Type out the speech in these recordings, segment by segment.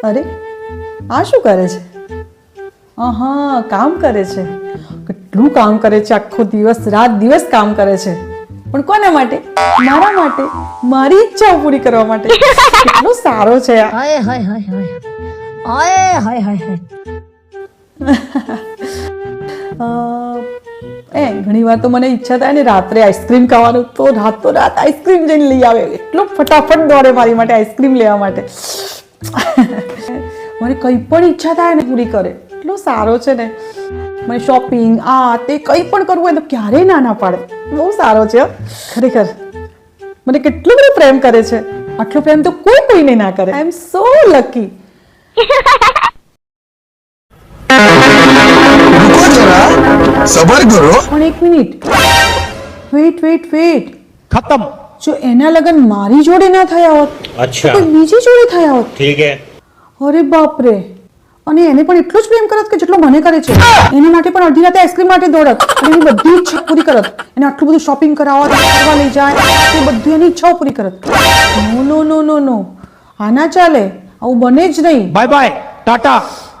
અરે આ શું કરે છે? હા, કામ કરે છે. કેટલું કામ કરે છે, આખો દિવસ રાત દિવસ કામ કરે છે. પણ કોના માટે? મારા માટે, મારી ઈચ્છાઓ પૂરી કરવા માટે. કેટલો સારો છે આ. હાય હાય હાય હાય હાય હાય હાય હાય. ઘણી વાર તો મને ઈચ્છા થાય ને રાત્રે આઈસ્ક્રીમ ખાવાનું, તો રાત આઈસ્ક્રીમ જઈને લઈ આવે. એટલો ફટાફટ દોડે મારી માટે આઈસ્ક્રીમ લેવા માટે. મને કંઈ પણ ઈચ્છા થાય ને પૂરી કરે. એટલો સારો છે ને. મને શોપિંગ તે કંઈ પણ કરવું હોય તો ક્યારેય ના પાડે. બહુ સારો છે ખરેખર. મને કેટલો બધો પ્રેમ કરે છે. આટલો પ્રેમ તો કોઈને ના કરે. આઈ એમ સો લકી. સબર કરો. પણ એક મિનિટ, વેટ खत्म. જો એના લગન મારી જોડે ના થયા હોત, अच्छा કોઈ બીજી જોડે થયા હોત, ठीक है. અરે બાપ રે. અને એને પણ એટલો જ પ્રેમ કરત કે જેટલો મને કરે છે. એની માટે પણ અડધી રાતે આઈસ્ક્રીમ માટે દોડત અને એની બધી ઈચ્છા પૂરી કરત. એને આટલું બધું શોપિંગ કરાવત, ફરવા લઈ જાય, એ બધું એની ઈચ્છાઓ પૂરી કરત. નો, આ ના ચાલે. આવું બને જ નહીં. बाय बाय टाटा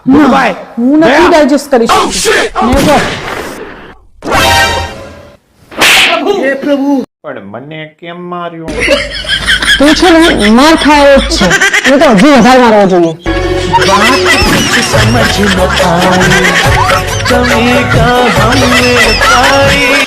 गुड ના, बाय. હું નથી ડાયજેસ્ટ કરી શકતી. નેવર. પણ મને કેમ માર્યો? તું છે ને માર ખાયો જ છે. એ તો હજી વધારે મારવો જોઈએ. સમજ ન પાઈ તમે કા હમે પાઈ